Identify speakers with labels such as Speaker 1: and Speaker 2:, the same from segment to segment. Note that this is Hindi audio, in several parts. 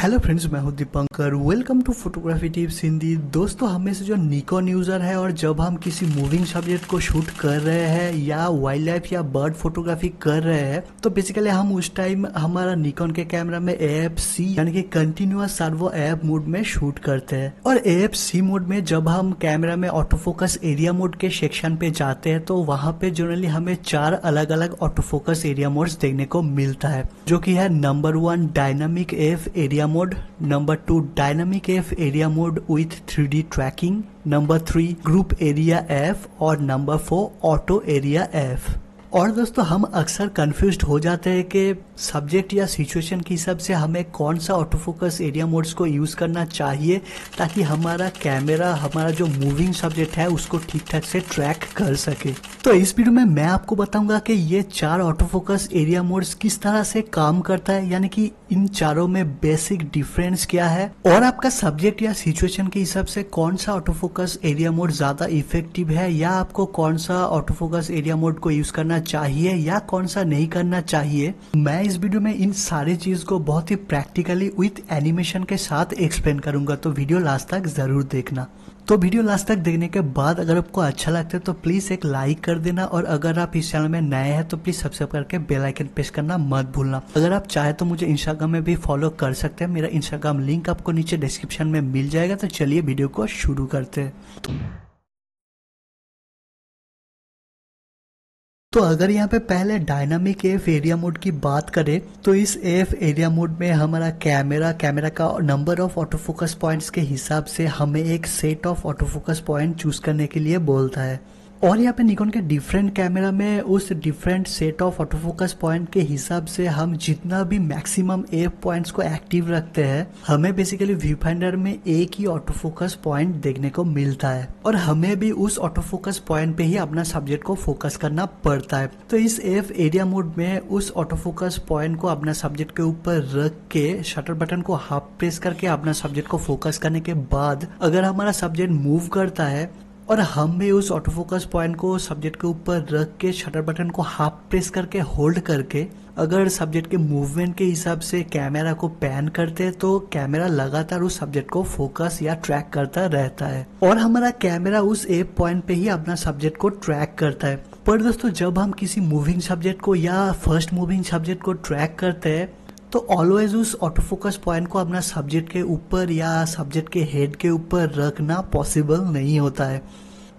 Speaker 1: हेलो फ्रेंड्स, मैं हूं Dipankar. Welcome to photography tips Hindi. दोस्तों, हमें से जो निकॉन यूज़र है और जब हम किसी मूविंग सब्जेक्ट को शूट कर रहे हैं या वाइल्ड लाइफ या बर्ड फोटोग्राफी कर रहे हैं तो बेसिकली हम उस टाइम हमारा निकॉन के कैमरा में AFC यानी कि कंटिन्यूअस सर्वो AF मोड में शूट करते हैं। और AFC मोड में जब हम कैमरा में ऑटो फोकस एरिया मोड के सेक्शन पे जाते हैं तो वहाँ पे जनरली हमें 4 अलग अलग ऑटो फोकस एरिया मोड्स देखने को मिलता है, जो कि है number 1 dynamic AF area mode, number 2 dynamic AF area mode with 3D tracking, number 3 group area F और नंबर 4 ऑटो एरिया F। और दोस्तों, हम अक्सर कंफ्यूज्ड हो जाते हैं कि सब्जेक्ट या सिचुएशन के हिसाब से हमें कौन सा ऑटो फोकस एरिया मोड्स को यूज करना चाहिए ताकि हमारा कैमरा हमारा जो मूविंग सब्जेक्ट है उसको ठीक ठाक से ट्रैक कर सके। तो इस वीडियो में मैं आपको बताऊंगा कि ये 4 ऑटो फोकस एरिया मोड्स किस तरह से काम करता है, यानी कि इन चारों में बेसिक डिफरेंस क्या है और आपका सब्जेक्ट या सिचुएशन के हिसाब से कौन सा ऑटो फोकस एरिया मोड ज्यादा इफेक्टिव है या आपको कौन सा ऑटो फोकस एरिया मोड को यूज करना चाहिए या कौन सा नहीं करना चाहिए। मैं इस वीडियो में इन सारी चीज को बहुत ही प्रैक्टिकली विथ एनिमेशन के साथ एक्सप्लेन करूंगा, तो वीडियो लास्ट तक जरूर देखना। तो वीडियो लास्ट तक देखने के बाद अगर आपको अच्छा लगता है तो प्लीज एक लाइक कर देना, और अगर आप इस चैनल में नए हैं तो प्लीज सब्सक्राइब करके बेल आइकन प्रेस करना मत भूलना। अगर आप चाहे तो मुझे इंस्टाग्राम में भी फॉलो कर सकते हैं, मेरा इंस्टाग्राम लिंक आपको नीचे डिस्क्रिप्शन में मिल जाएगा। तो चलिए वीडियो को शुरू करते हैं। तो अगर यहाँ पे पहले डायनामिक AF एरिया मोड की बात करें तो इस AF एरिया मोड में हमारा कैमरा का number of auto focus points के हिसाब से हमें एक set of auto focus point choose करने के लिए बोलता है। और यहाँ पे निकॉन के डिफरेंट कैमरा में उस different set of auto focus point के हिसाब से हम जितना भी मैक्सिमम AF पॉइंट्स को एक्टिव रखते हैं, हमें बेसिकली व्यू फाइंडर में एक ही ऑटो फोकस पॉइंट देखने को मिलता है और हमें भी उस ऑटो फोकस पॉइंट पे ही अपना सब्जेक्ट को फोकस करना पड़ता है। तो इस AF एरिया मोड में उस ऑटो फोकस पॉइंट को अपना सब्जेक्ट के ऊपर रख के शटर बटन को हाफ प्रेस करके अपना सब्जेक्ट को फोकस करने के बाद अगर हमारा सब्जेक्ट मूव करता है और हम भी उस ऑटो फोकस पॉइंट को सब्जेक्ट के ऊपर रख के शटर बटन को हाफ प्रेस करके होल्ड करके अगर सब्जेक्ट के मूवमेंट के हिसाब से कैमरा को पैन करते हैं तो कैमरा लगातार उस सब्जेक्ट को फोकस या ट्रैक करता रहता है और हमारा कैमरा उस AF पॉइंट पे ही अपना सब्जेक्ट को ट्रैक करता है। पर दोस्तों, जब हम किसी मूविंग सब्जेक्ट को या फर्स्ट मूविंग सब्जेक्ट को ट्रैक करते हैं तो ऑलवेज उस ऑटो फोकस पॉइंट को अपना सब्जेक्ट के ऊपर या सब्जेक्ट के हेड के ऊपर रखना पॉसिबल नहीं होता है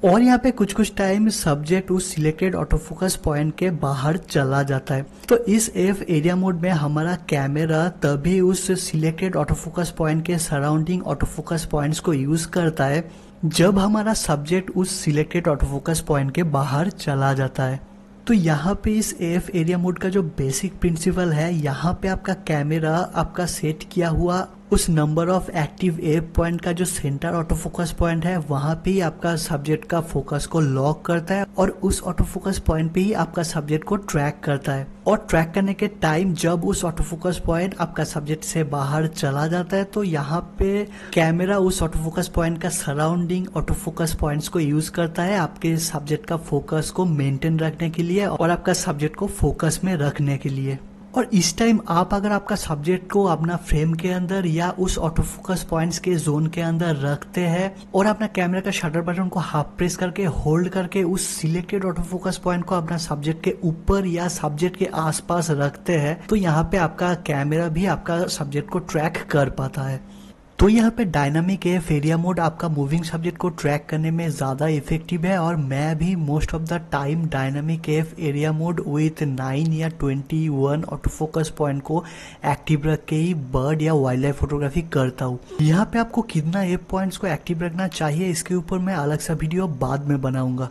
Speaker 1: और यहाँ पे कुछ कुछ टाइम सब्जेक्ट उस सिलेक्टेड ऑटो फोकस पॉइंट के बाहर चला जाता है। तो इस AF एरिया मोड में हमारा कैमरा तभी उस सिलेक्टेड ऑटो फोकस पॉइंट के सराउंडिंग ऑटो फोकस पॉइंट्स को यूज करता है जब हमारा सब्जेक्ट उस सिलेक्टेड ऑटो फोकस पॉइंट के बाहर चला जाता है। तो यहाँ पे इस AF एरिया मोड का जो बेसिक प्रिंसिपल है, यहाँ पे आपका कैमरा आपका सेट किया हुआ उस number of active AF point का जो सेंटर ऑटो फोकस पॉइंट है वहां पे ही आपका सब्जेक्ट का फोकस को लॉक करता है और उस ऑटो फोकस पॉइंट पे ही आपका सब्जेक्ट को ट्रैक करता है। और ट्रैक करने के टाइम जब उस ऑटो फोकस पॉइंट आपका सब्जेक्ट से बाहर चला जाता है तो यहाँ पे कैमरा उस ऑटो फोकस पॉइंट का सराउंडिंग ऑटो फोकस पॉइंट्स को यूज करता है आपके सब्जेक्ट का फोकस को मेंटेन रखने के लिए और आपका सब्जेक्ट को फोकस में रखने के लिए। और इस टाइम आप अगर आपका सब्जेक्ट को अपना फ्रेम के अंदर या उस ऑटो फोकस पॉइंट्स के जोन के अंदर रखते हैं और अपना कैमरा का शटर बटन को हाफ प्रेस करके होल्ड करके उस सिलेक्टेड ऑटो फोकस पॉइंट को अपना सब्जेक्ट के ऊपर या सब्जेक्ट के आसपास रखते हैं तो यहाँ पे आपका कैमरा भी आपका सब्जेक्ट को ट्रैक कर पाता है। तो यहाँ पे डायनामिक AF एरिया मोड आपका मूविंग सब्जेक्ट को ट्रैक करने में ज़्यादा इफेक्टिव है और मैं भी most of the time dynamic AF area mode with 9 या 21 ऑटो फोकस पॉइंट को एक्टिव रख के ही बर्ड या वाइल्ड लाइफ फोटोग्राफी करता हूँ। यहाँ पे आपको कितना AF पॉइंट्स को एक्टिव रखना चाहिए इसके ऊपर मैं अलग सा वीडियो बाद में बनाऊंगा।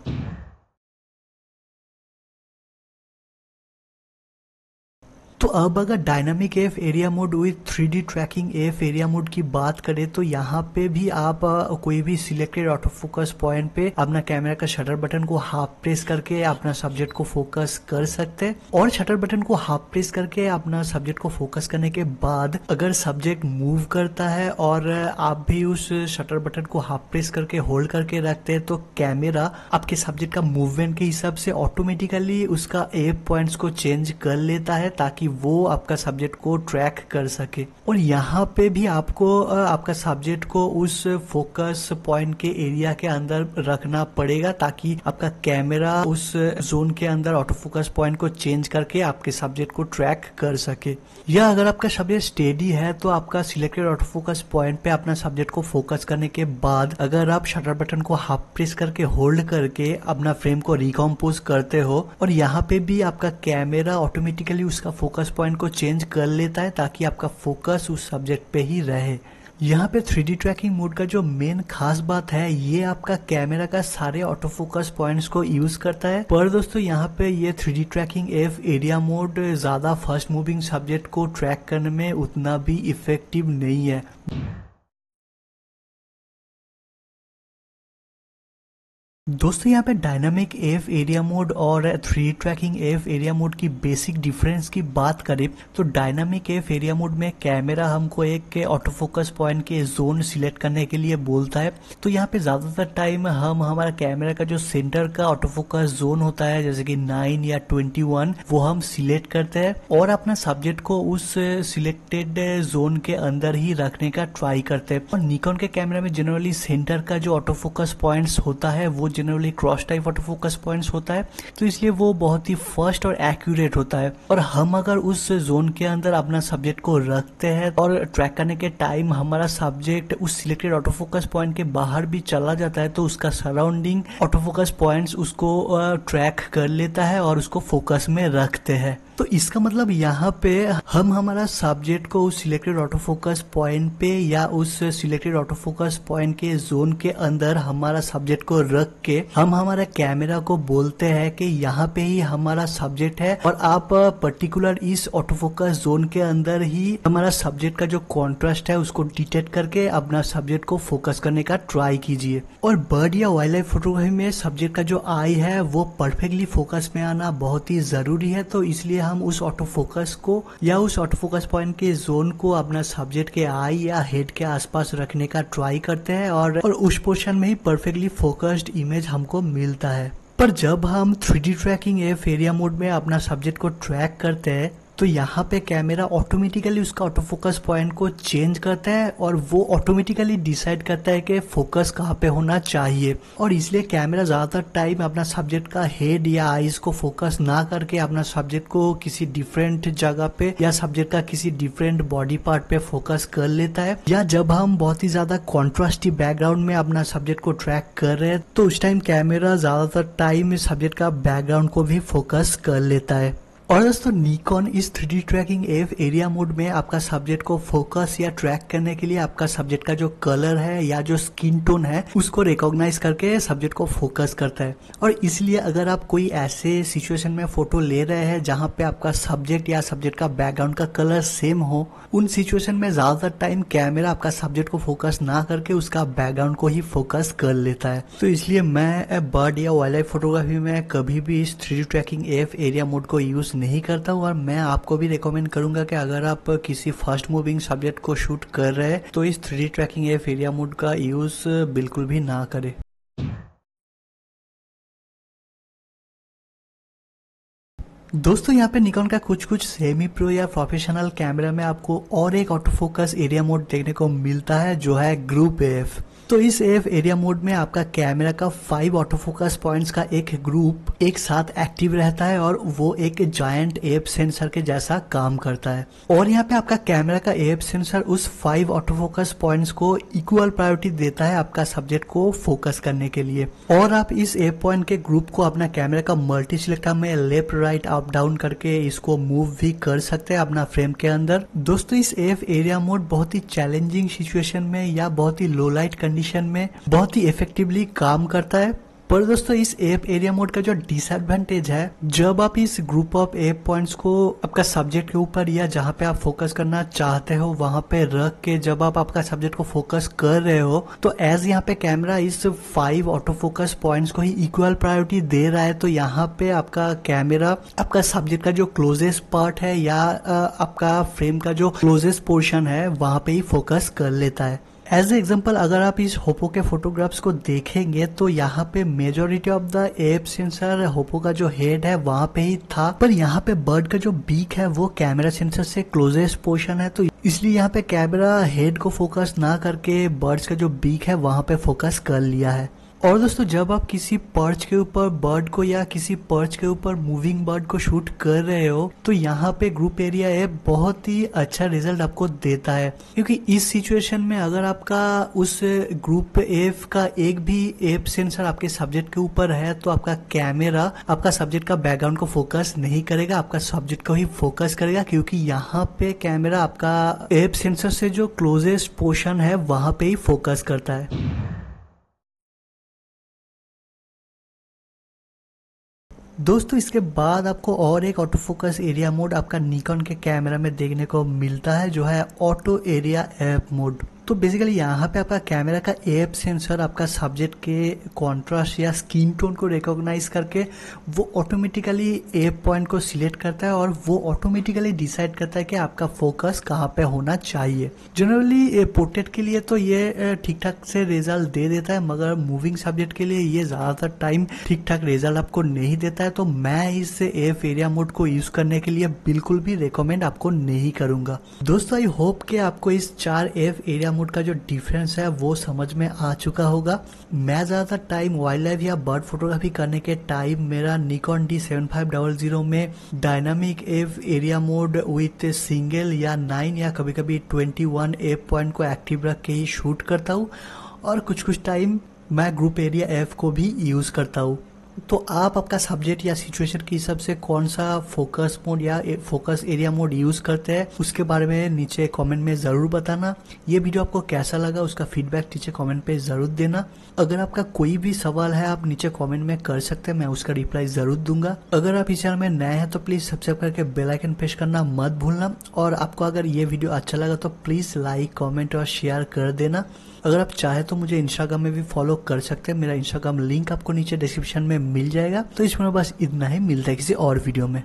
Speaker 1: तो अब अगर dynamic AF area mode with 3D tracking AF area mode की बात करें तो यहाँ पे भी आप कोई भी सिलेक्टेड ऑटो फोकस पॉइंट पे अपना कैमरा का शटर बटन को हाफ प्रेस करके अपना सब्जेक्ट को फोकस कर सकते हैं और शटर बटन को हाफ प्रेस करके अपना सब्जेक्ट को फोकस करने के बाद अगर सब्जेक्ट मूव करता है और आप भी उस शटर बटन को हाफ प्रेस करके होल्ड करके रखते हैं तो कैमरा आपके सब्जेक्ट का मूवमेंट के हिसाब से ऑटोमेटिकली उसका AF पॉइंट्स को चेंज कर लेता है ताकि वो आपका सब्जेक्ट को ट्रैक कर सके। और यहाँ पे भी आपको आपका सब्जेक्ट को उस फोकस पॉइंट के एरिया के अंदर रखना पड़ेगा ताकि आपका कैमरा उस जोन के अंदर ऑटो फोकस पॉइंट को चेंज करके आपके सब्जेक्ट को ट्रैक कर सके। या अगर आपका सब्जेक्ट स्टेडी है तो आपका सिलेक्टेड ऑटो फोकस पॉइंट पे अपना सब्जेक्ट को फोकस करने के बाद अगर आप शटर बटन को हाफ प्रेस करके होल्ड करके अपना फ्रेम को रिकम्पोज करते हो और यहाँ पे भी आपका कैमरा ऑटोमेटिकली उसका फोकस पॉइंट को चेंज कर लेता है ताकि आपका फोकस उस सब्जेक्ट पे ही रहे। यहाँ पे 3D ट्रैकिंग मोड का जो मेन खास बात है ये आपका कैमरा का सारे ऑटो फोकस पॉइंट्स को यूज करता है। पर दोस्तों यहाँ पे ये 3D tracking F area mode ज्यादा फास्ट मूविंग सब्जेक्ट को ट्रैक करने में उतना भी इफेक्टिव नहीं है। दोस्तों यहाँ पे डायनामिक एफ एरिया मोड और 3D tracking F area mode की बेसिक डिफरेंस की बात करें तो डायनामिक एफ एरिया मोड में कैमरा हमको एक ऑटो फोकस पॉइंट के जोन सिलेक्ट करने के लिए बोलता है। तो यहाँ पे ज्यादातर टाइम हम हमारा कैमरा का जो सेंटर का ऑटो फोकस जोन होता है जैसे कि 9 या 21 वो हम सिलेक्ट करते हैं और अपना सब्जेक्ट को उस सिलेक्टेड जोन के अंदर ही रखने का ट्राई करते हैं। और निकॉन के कैमरा में जनरली सेंटर का जो ऑटो फोकस पॉइंट्स होता है वो generally cross type auto focus points होता है, तो इसलिए वो बहुत ही फास्ट और एक्यूरेट होता है। और हम अगर उस जोन के अंदर अपना सब्जेक्ट को रखते हैं और ट्रैक करने के टाइम हमारा सब्जेक्ट उस सिलेक्टेड ऑटो फोकस पॉइंट के बाहर भी चला जाता है तो उसका सराउंडिंग ऑटो फोकस पॉइंट्स उसको ट्रैक कर लेता है और उसको फोकस में रखते हैं। तो इसका मतलब यहाँ पे हम हमारा सब्जेक्ट को उस सिलेक्टेड ऑटो फोकस पॉइंट पे या उस सिलेक्टेड ऑटो फोकस पॉइंट के जोन के अंदर हमारा सब्जेक्ट को रख के हम हमारा कैमरा को बोलते हैं कि यहाँ पे ही हमारा सब्जेक्ट है और आप पर्टिकुलर इस ऑटो फोकस जोन के अंदर ही हमारा सब्जेक्ट का जो कॉन्ट्रास्ट है उसको डिटेक्ट करके अपना सब्जेक्ट को फोकस करने का ट्राई कीजिए। और बर्ड या वाइल्ड लाइफ फोटोग्राफी में सब्जेक्ट का जो आई है वो परफेक्टली फोकस में आना बहुत ही जरूरी है, तो इसलिए हम उस ऑटो फोकस को या उस ऑटो फोकस पॉइंट के जोन को अपना सब्जेक्ट के आई या हेड के आसपास रखने का ट्राई करते हैं और उस पोर्शन में ही परफेक्टली फोकस्ड इमेज हमको मिलता है। पर जब हम 3D tracking F area mode में अपना सब्जेक्ट को ट्रैक करते हैं तो यहाँ पे कैमरा ऑटोमेटिकली उसका ऑटो फोकस पॉइंट को चेंज करता है और वो ऑटोमेटिकली डिसाइड करता है कि फोकस कहाँ पे होना चाहिए। और इसलिए कैमरा ज्यादातर टाइम अपना सब्जेक्ट का हेड या आईज को फोकस ना करके अपना सब्जेक्ट को किसी डिफरेंट जगह पे या सब्जेक्ट का किसी डिफरेंट बॉडी पार्ट पे फोकस कर लेता है। या जब हम बहुत ही ज्यादा कॉन्ट्रास्टी बैकग्राउंड में अपना सब्जेक्ट को ट्रैक कर रहे हैं तो उस टाइम कैमरा ज्यादातर टाइम सब्जेक्ट का बैकग्राउंड को भी फोकस कर लेता है। और दोस्तों निकॉन इस 3D tracking F area mode में आपका सब्जेक्ट को फोकस या ट्रैक करने के लिए आपका सब्जेक्ट का जो कलर है या जो स्किन टोन है उसको रिकॉग्नाइज करके सब्जेक्ट को फोकस करता है। और इसलिए अगर आप कोई ऐसे सिचुएशन में फोटो ले रहे हैं जहां पे आपका सब्जेक्ट या सब्जेक्ट का बैकग्राउंड का कलर सेम हो, उन सिचुएशन में ज्यादातर टाइम कैमरा आपका सब्जेक्ट को फोकस ना करके उसका बैकग्राउंड को ही फोकस कर लेता है। तो इसलिए मैं बर्ड या वाइल्ड लाइफ फोटोग्राफी में कभी भी इस 3D tracking F area mode को यूज नहीं करता हूँ। और मैं आपको भी रिकमेंड करूंगा कि अगर आप किसी फास्ट मूविंग सब्जेक्ट को शूट कर रहे हैं तो इस 3D tracking F area mode का यूज बिल्कुल भी ना करें। दोस्तों यहाँ पे निकॉन का कुछ सेमी प्रो या प्रोफेशनल कैमरा में आपको और एक ऑटो फोकस एरिया मोड देखने को मिलता है जो है ग्रुप एफ। तो इस एफ एरिया मोड में आपका कैमरा का 5 ऑटो फोकस पॉइंट्स का एक ग्रुप एक साथ एक्टिव रहता है और वो एक जायंट एफ सेंसर के जैसा काम करता है। और यहाँ पे आपका कैमरा का एफ सेंसर उस 5 ऑटो फोकस पॉइंट्स को इक्वल प्रायोरिटी देता है आपका सब्जेक्ट को फोकस करने के लिए। और आप इस एफ पॉइंट के ग्रुप को अपना कैमरा का मल्टी सिलेक्टर में लेफ्ट राइट अप डाउन करके इसको मूव भी कर सकते हैं अपना फ्रेम के अंदर। दोस्तों इस एफ एरिया मोड बहुत ही चैलेंजिंग सिचुएशन में या बहुत ही लो लाइट कंडीशन में बहुत ही इफेक्टिवली काम करता है। पर दोस्तों इस एफ एरिया मोड का जो डिसएडवांटेज है, जब आप इस ग्रुप ऑफ एफ पॉइंट्स को आपका सब्जेक्ट के ऊपर या जहां पे आप फोकस करना चाहते हो वहां पे रख के जब आप आपका सब्जेक्ट को फोकस कर रहे हो तो एज यहाँ पे कैमरा इस 5 ऑटो फोकस पॉइंट्स को ही इक्वल प्रायोरिटी दे रहा है, तो यहाँ पे आपका कैमरा आपका सब्जेक्ट का जो क्लोजेस्ट पार्ट है या आपका फ्रेम का जो क्लोजेस्ट पोर्शन है वहां पे ही फोकस कर लेता है। एज ए एग्जाम्पल अगर आप इस होपो के फोटोग्राफ्स को देखेंगे तो यहाँ पे majority of the F sensor होपो का जो हेड है वहां पे ही था, पर यहाँ पे बर्ड का जो बीक है वो कैमरा सेंसर से क्लोजेस्ट पोर्शन है, तो इसलिए यहाँ पे कैमरा हेड को फोकस ना करके बर्ड्स का जो बीक है वहां पे फोकस कर लिया है। और दोस्तों जब आप किसी पर्च के ऊपर बर्ड को या किसी पर्च के ऊपर मूविंग बर्ड को शूट कर रहे हो तो यहाँ पे ग्रुप एरिया ऐप बहुत ही अच्छा रिजल्ट आपको देता है, क्योंकि इस सिचुएशन में अगर आपका उस ग्रुप एफ का एक भी एप सेंसर आपके सब्जेक्ट के ऊपर है तो आपका कैमरा आपका सब्जेक्ट का बैकग्राउंड को फोकस नहीं करेगा, आपका सब्जेक्ट को ही फोकस करेगा, क्योंकि यहाँ पे कैमरा आपका एप सेंसर से जो क्लोजेस्ट पोर्शन है वहां पे ही फोकस करता है। दोस्तों इसके बाद आपको और एक ऑटो फोकस एरिया मोड आपका निकॉन के कैमरा में देखने को मिलता है, जो है ऑटो एरिया ऐप मोड। तो बेसिकली यहाँ पे आपका कैमरा का एप सेंसर आपका सब्जेक्ट के कॉन्ट्रास्ट या स्किन टोन को रिकॉग्नाइज करके वो ऑटोमेटिकली एप पॉइंट को सिलेक्ट करता है और वो ऑटोमेटिकली डिसाइड करता है कि आपका फोकस कहाँ पे होना चाहिए। जनरली पोर्ट्रेट के लिए तो ये ठीक ठाक से रिजल्ट दे देता है, मगर मूविंग सब्जेक्ट के लिए ये ज्यादातर टाइम ठीक ठाक रिजल्ट आपको नहीं देता है, तो मैं इस एप एरिया मोड को यूज करने के लिए बिल्कुल भी रिकमेंड आपको नहीं करूंगा। दोस्तों आई होप कि आपको इस 4 एप एरिया मोड का जो डिफरेंस है वो समझ में आ चुका होगा। मैं ज्यादातर टाइम वाइल्ड लाइफ या बर्ड फोटोग्राफी करने के टाइम मेरा निकॉन D7500 में dynamic F area mode with single या 9 या कभी कभी 21 एफ पॉइंट को एक्टिव रख के ही शूट करता हूँ, और कुछ टाइम मैं ग्रुप एरिया एफ को भी यूज करता हूँ। तो आप आपका सब्जेक्ट या सिचुएशन के हिसाब से कौन सा फोकस मोड या फोकस एरिया मोड यूज करते हैं उसके बारे में नीचे कमेंट में जरूर बताना। ये वीडियो आपको कैसा लगा उसका फीडबैक नीचे कमेंट पे जरूर देना। अगर आपका कोई भी सवाल है आप नीचे कमेंट में कर सकते हैं, मैं उसका रिप्लाई जरूर दूंगा। अगर आप इस चैनल में नए हैं तो प्लीज सब्सक्राइब करके बेल आइकन प्रेस करना मत भूलना, और आपको अगर ये वीडियो अच्छा लगा तो प्लीज लाइक कमेंट और शेयर कर देना। अगर आप चाहे तो मुझे इंस्टाग्राम में भी फॉलो कर सकते हैं, मेरा इंस्टाग्राम लिंक आपको नीचे डिस्क्रिप्शन में मिल जाएगा। तो इसमें बस इतना ही, मिलता है किसी और वीडियो में।